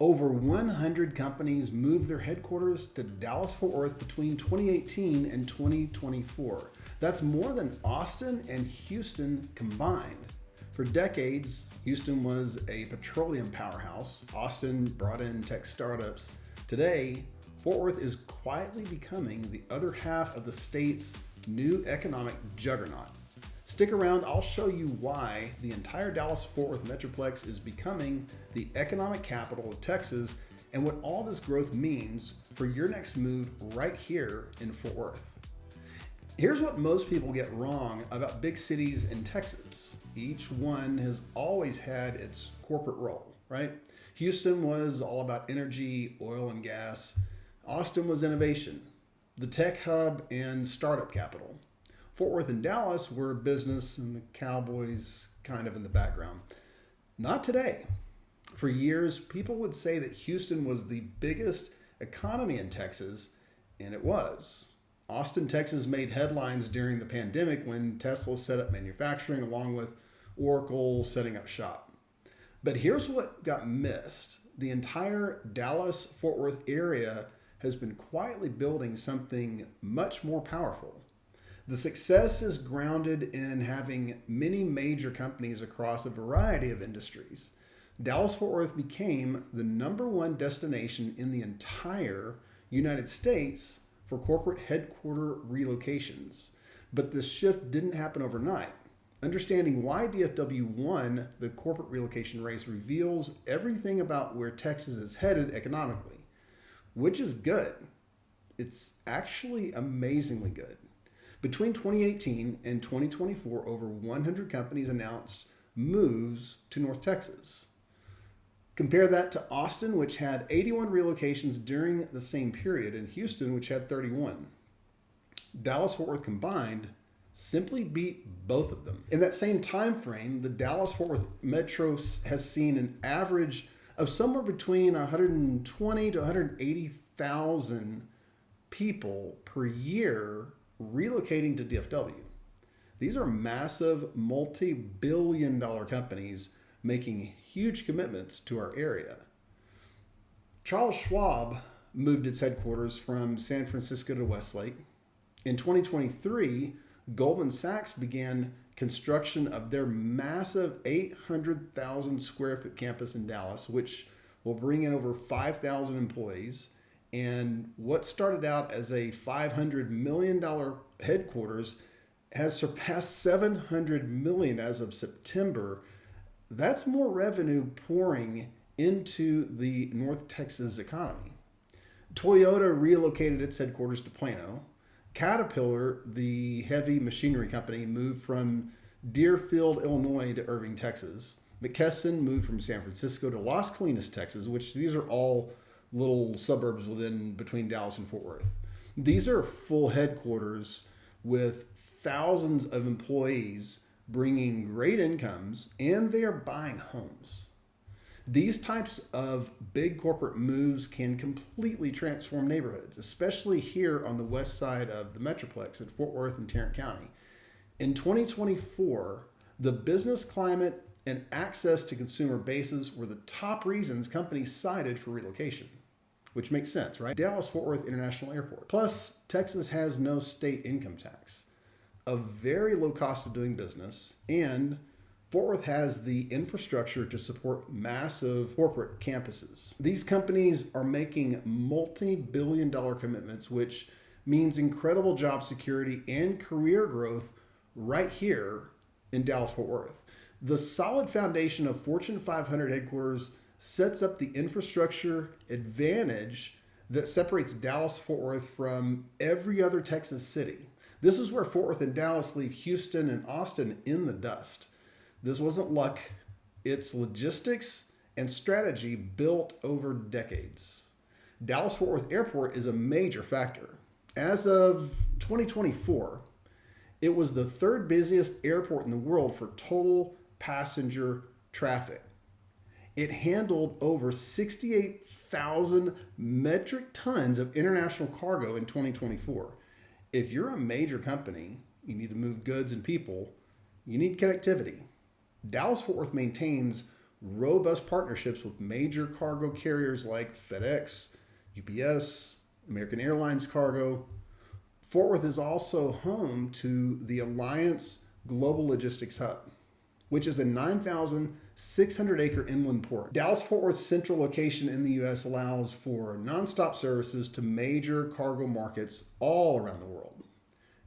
Over 100 companies moved their headquarters to Dallas-Fort Worth between 2018 and 2024. That's more than Austin and Houston combined. For decades, Houston was a petroleum powerhouse. Austin brought in tech startups. Today, Fort Worth is quietly becoming the other half of the state's new economic juggernaut. Stick around, I'll show you why the entire Dallas-Fort Worth Metroplex is becoming the economic capital of Texas and what all this growth means for your next move right here in Fort Worth. Here's what most people get wrong about big cities in Texas. Each one has always had its corporate role, right? Houston was all about energy, oil and gas. Austin was innovation, the tech hub and startup capital. Fort Worth and Dallas were business and the Cowboys kind of in the background. Not today. For years, people would say that Houston was the biggest economy in Texas, and it was. Austin, Texas made headlines during the pandemic when Tesla set up manufacturing along with Oracle setting up shop. But here's what got missed. The entire Dallas-Fort Worth area has been quietly building something much more powerful. The success is grounded in having many major companies across a variety of industries. Dallas-Fort Worth became the #1 destination in the entire United States for corporate headquarter relocations. But this shift didn't happen overnight. Understanding why DFW won the corporate relocation race reveals everything about where Texas is headed economically, which is good. It's actually amazingly good. Between 2018 and 2024, over 100 companies announced moves to North Texas. Compare that to Austin, which had 81 relocations during the same period, and Houston, which had 31. Dallas-Fort Worth combined simply beat both of them. In that same time frame, the Dallas-Fort Worth Metro has seen an average of somewhere between 120 to 180,000 people per year relocating to DFW. These are massive multi-billion-dollar companies making huge commitments to our area. Charles Schwab moved its headquarters from San Francisco to Westlake. In 2023, Goldman Sachs began construction of their massive 800,000 square foot campus in Dallas, which will bring in over 5,000 employees. And what started out as a $500 million headquarters has surpassed $700 million as of September. That's more revenue pouring into the North Texas economy. Toyota relocated its headquarters to Plano. Caterpillar, the heavy machinery company, moved from Deerfield, Illinois to Irving, Texas. McKesson moved from San Francisco to Las Colinas, Texas, which these are all little suburbs between Dallas and Fort Worth. These are full headquarters with thousands of employees bringing great incomes, and they are buying homes. These types of big corporate moves can completely transform neighborhoods, especially here on the west side of the Metroplex in Fort Worth and Tarrant County. In 2024, the business climate and access to consumer bases were the top reasons companies cited for relocation, which makes sense, right? Dallas-Fort Worth International Airport. Plus, Texas has no state income tax, a very low cost of doing business, and Fort Worth has the infrastructure to support massive corporate campuses. These companies are making multi-billion-dollar commitments, which means incredible job security and career growth right here in Dallas-Fort Worth. The solid foundation of Fortune 500 headquarters sets up the infrastructure advantage that separates Dallas-Fort Worth from every other Texas city. This is where Fort Worth and Dallas leave Houston and Austin in the dust. This wasn't luck, it's logistics and strategy built over decades. Dallas-Fort Worth Airport is a major factor. As of 2024, it was the third busiest airport in the world for total passenger traffic. It handled over 68,000 metric tons of international cargo in 2024. If you're a major company, you need to move goods and people, you need connectivity. Dallas-Fort Worth maintains robust partnerships with major cargo carriers like FedEx, UPS, American Airlines Cargo. Fort Worth is also home to the Alliance Global Logistics Hub, which is a 9,600 acre inland port. Dallas-Fort Worth's central location in the U.S. allows for nonstop services to major cargo markets all around the world.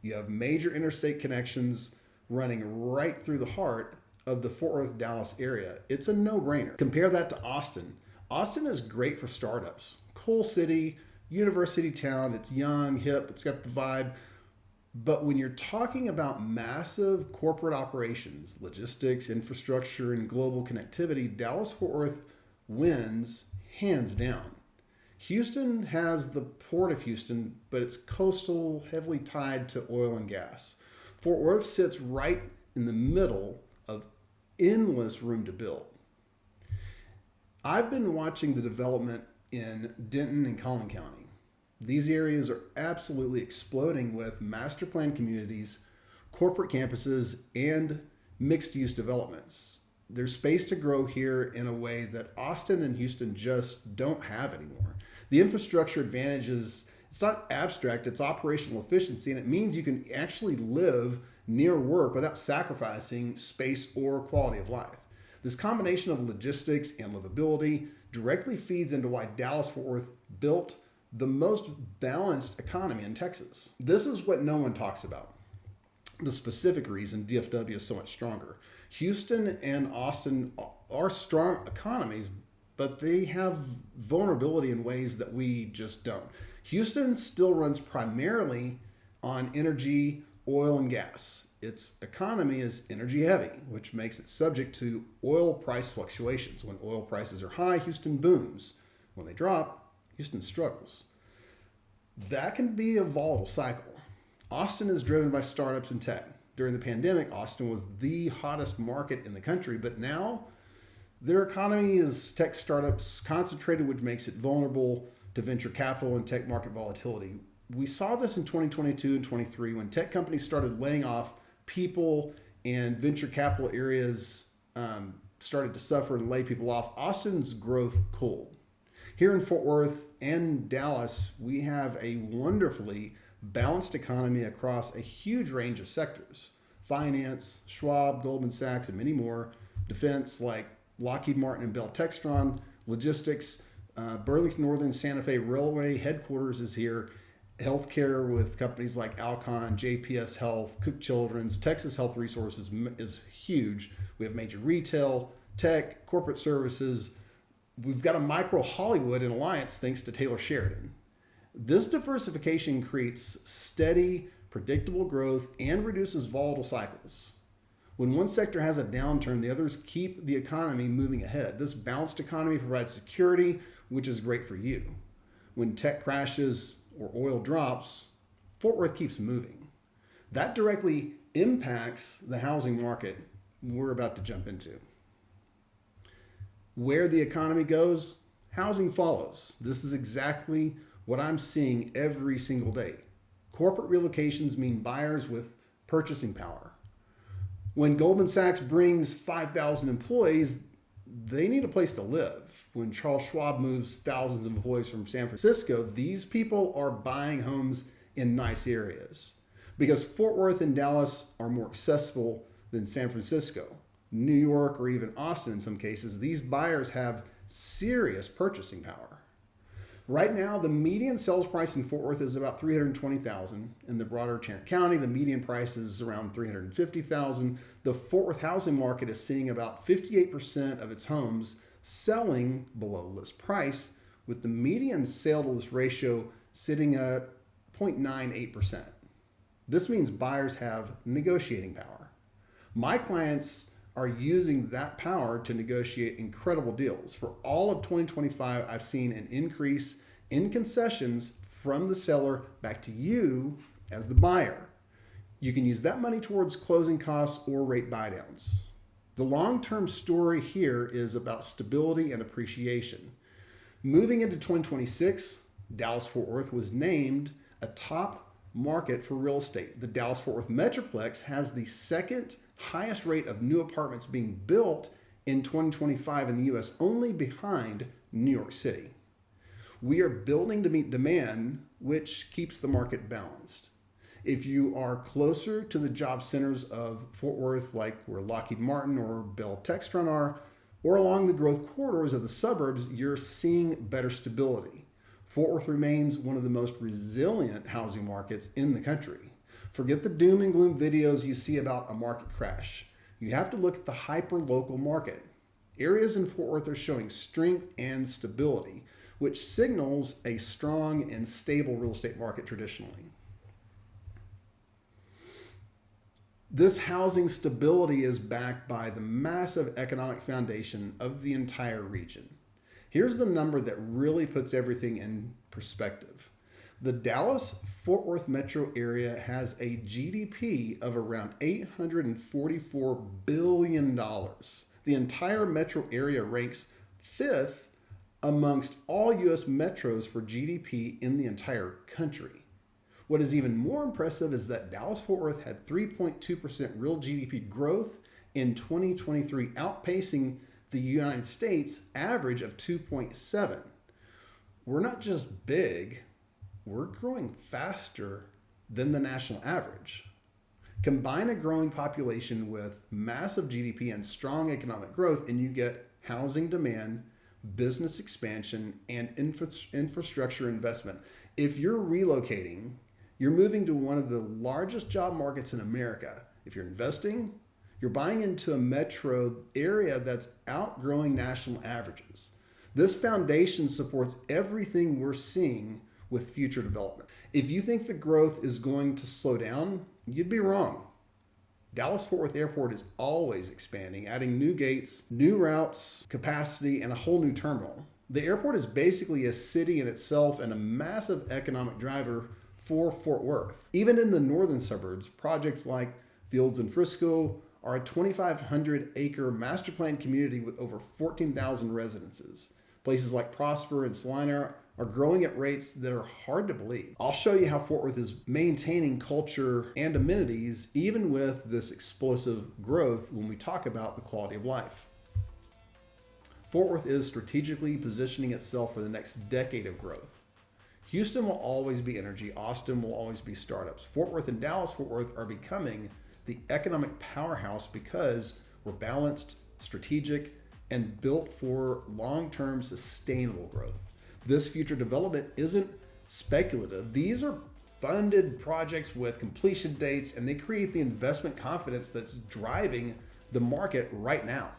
You have major interstate connections running right through the heart of the Fort Worth, Dallas area. It's a no-brainer. Compare that to Austin. Austin is great for startups. Cool city, university town. It's young, hip, it's got the vibe. But when you're talking about massive corporate operations, logistics, infrastructure, and global connectivity, Dallas-Fort Worth wins hands down. Houston has the Port of Houston, but it's coastal, heavily tied to oil and gas. Fort Worth sits right in the middle of endless room to build. I've been watching the development in Denton and Collin County. These areas are absolutely exploding with master plan communities, corporate campuses, and mixed-use developments. There's space to grow here in a way that Austin and Houston just don't have anymore. The infrastructure advantages, it's not abstract, it's operational efficiency, and it means you can actually live near work without sacrificing space or quality of life. This combination of logistics and livability directly feeds into why Dallas-Fort Worth built the most balanced economy in Texas. This is what no one talks about. The specific reason DFW is so much stronger. Houston and Austin are strong economies, but they have vulnerability in ways that we just don't. Houston still runs primarily on energy, oil, and gas. Its economy is energy heavy, which makes it subject to oil price fluctuations. When oil prices are high, Houston booms. When they drop, Houston struggles. That can be a volatile cycle. Austin is driven by startups and tech. During the pandemic, Austin was the hottest market in the country, but now their economy is tech startups concentrated, which makes it vulnerable to venture capital and tech market volatility. We saw this in 2022 and 23 when tech companies started laying off people and venture capital areas started to suffer and lay people off. Austin's growth cooled. Here in Fort Worth and Dallas, we have a wonderfully balanced economy across a huge range of sectors. Finance, Schwab, Goldman Sachs, and many more. Defense like Lockheed Martin and Bell Textron. Logistics, Burlington Northern Santa Fe Railway headquarters is here. Healthcare with companies like Alcon, JPS Health, Cook Children's, Texas Health Resources is huge. We have major retail, tech, corporate services. We've got a micro Hollywood in Alliance thanks to Taylor Sheridan. This diversification creates steady, predictable growth and reduces volatile cycles. When one sector has a downturn, the others keep the economy moving ahead. This balanced economy provides security, which is great for you. When tech crashes or oil drops, Fort Worth keeps moving. That directly impacts the housing market we're about to jump into. Where the economy goes, housing follows. This is exactly what I'm seeing every single day. Corporate relocations mean buyers with purchasing power. When Goldman Sachs brings 5,000 employees, they need a place to live. When Charles Schwab moves thousands of employees from San Francisco, these people are buying homes in nice areas. Because Fort Worth and Dallas are more accessible than San Francisco, New York, or even Austin in some cases, these buyers have serious purchasing power. Right now, the median sales price in Fort Worth is about $320,000. In the broader Tarrant County, the median price is around $350,000. The Fort Worth housing market is seeing about 58% of its homes selling below list price, with the median sale to list ratio sitting at 0.98%. This means buyers have negotiating power. My clients are using that power to negotiate incredible deals. For all of 2025, I've seen an increase in concessions from the seller back to you as the buyer. You can use that money towards closing costs or rate buydowns. The long-term story here is about stability and appreciation. Moving into 2026, Dallas-Fort Worth was named a top market for real estate. The Dallas-Fort Worth Metroplex has the second highest rate of new apartments being built in 2025 in the US, only behind New York City. We are building to meet demand, which keeps the market balanced. If you are closer to the job centers of Fort Worth, like where Lockheed Martin or Bell Textron are, or along the growth corridors of the suburbs, you're seeing better stability. Fort Worth remains one of the most resilient housing markets in the country. Forget the doom and gloom videos you see about a market crash. You have to look at the hyper-local market. Areas in Fort Worth are showing strength and stability, which signals a strong and stable real estate market traditionally. This housing stability is backed by the massive economic foundation of the entire region. Here's the number that really puts everything in perspective. The Dallas-Fort Worth metro area has a GDP of around $844 billion. The entire metro area ranks 5th amongst all U.S. metros for GDP in the entire country. What is even more impressive is that Dallas-Fort Worth had 3.2% real GDP growth in 2023, outpacing the United States average of 2.7. We're not just big, we're growing faster than the national average. Combine a growing population with massive GDP and strong economic growth, and you get housing demand, business expansion, and infrastructure investment. If you're relocating, you're moving to one of the largest job markets in America. If you're investing, you're buying into a metro area that's outgrowing national averages. This foundation supports everything we're seeing with future development. If you think the growth is going to slow down, you'd be wrong. Dallas-Fort Worth Airport is always expanding, adding new gates, new routes, capacity, and a whole new terminal. The airport is basically a city in itself and a massive economic driver for Fort Worth. Even in the northern suburbs, projects like Fields and Frisco are a 2,500-acre master planned community with over 14,000 residences. Places like Prosper and Salina are growing at rates that are hard to believe. I'll show you how Fort Worth is maintaining culture and amenities even with this explosive growth when we talk about the quality of life. Fort Worth is strategically positioning itself for the next decade of growth. Houston will always be energy. Austin will always be startups. Fort Worth and Dallas-Fort Worth are becoming the economic powerhouse because we're balanced, strategic, and built for long-term sustainable growth. This future development isn't speculative. These are funded projects with completion dates, and they create the investment confidence that's driving the market right now.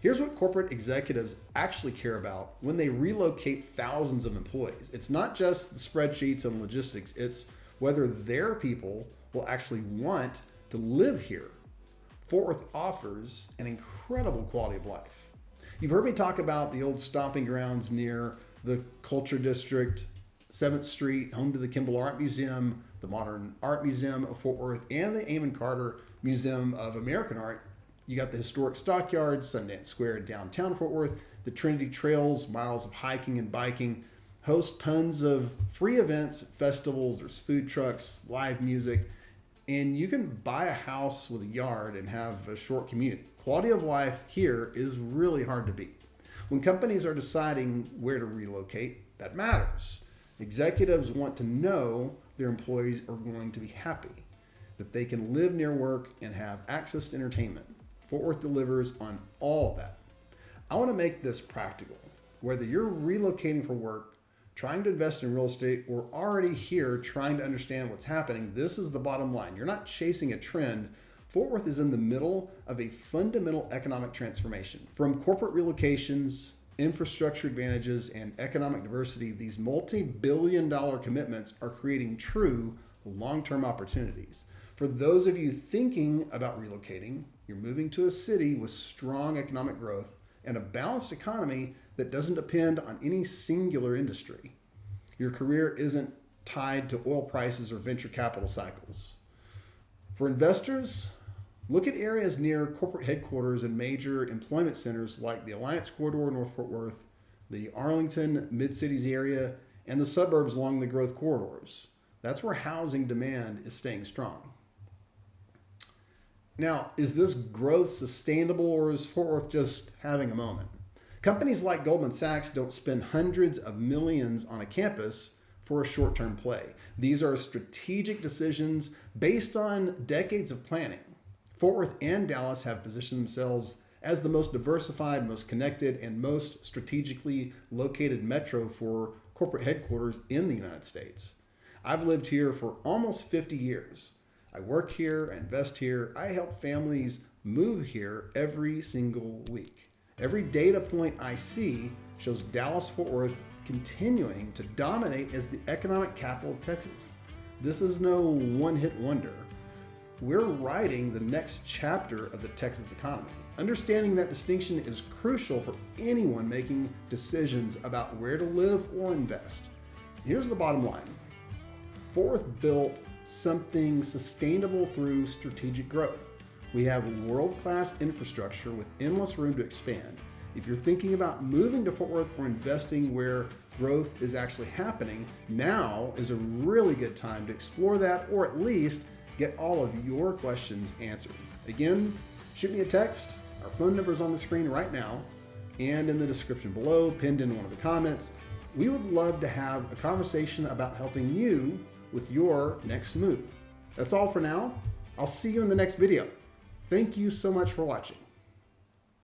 Here's what corporate executives actually care about when they relocate thousands of employees. It's not just the spreadsheets and logistics, it's whether their people will actually want to live here. Fort Worth offers an incredible quality of life. You've heard me talk about the old stomping grounds near the Culture District, 7th Street, home to the Kimball Art Museum, the Modern Art Museum of Fort Worth, and the Amon Carter Museum of American Art. You got the historic Stockyards, Sundance Square in downtown Fort Worth, the Trinity Trails, miles of hiking and biking, host tons of free events, festivals, there's food trucks, live music, and you can buy a house with a yard and have a short commute. Quality of life here is really hard to beat. When companies are deciding where to relocate, that matters. Executives want to know their employees are going to be happy, that they can live near work and have access to entertainment. Fort Worth delivers on all of that. I want to make this practical. Whether you're relocating for work, trying to invest in real estate, or already here trying to understand what's happening, this is the bottom line. You're not chasing a trend. Fort Worth is in the middle of a fundamental economic transformation. From corporate relocations, infrastructure advantages, and economic diversity, these multi-billion-dollar commitments are creating true long-term opportunities. For those of you thinking about relocating, you're moving to a city with strong economic growth and a balanced economy that doesn't depend on any singular industry. Your career isn't tied to oil prices or venture capital cycles. For investors, look at areas near corporate headquarters and major employment centers like the Alliance Corridor, North Fort Worth, the Arlington Mid-Cities area, and the suburbs along the growth corridors. That's where housing demand is staying strong. Now, is this growth sustainable, or is Fort Worth just having a moment? Companies like Goldman Sachs don't spend hundreds of millions on a campus for a short-term play. These are strategic decisions based on decades of planning. Fort Worth and Dallas have positioned themselves as the most diversified, most connected, and most strategically located metro for corporate headquarters in the United States. I've lived here for almost 50 years. I work here, I invest here, I help families move here every single week. Every data point I see shows Dallas-Fort Worth continuing to dominate as the economic capital of Texas. This is no one-hit wonder. We're writing the next chapter of the Texas economy. Understanding that distinction is crucial for anyone making decisions about where to live or invest. Here's the bottom line. Fort Worth built something sustainable through strategic growth. We have world-class infrastructure with endless room to expand. If you're thinking about moving to Fort Worth or investing where growth is actually happening, now is a really good time to explore that, or at least get all of your questions answered. Again, shoot me a text. Our phone number is on the screen right now and in the description below, pinned in one of the comments. We would love to have a conversation about helping you with your next move. That's all for now. I'll see you in the next video. Thank you so much for watching.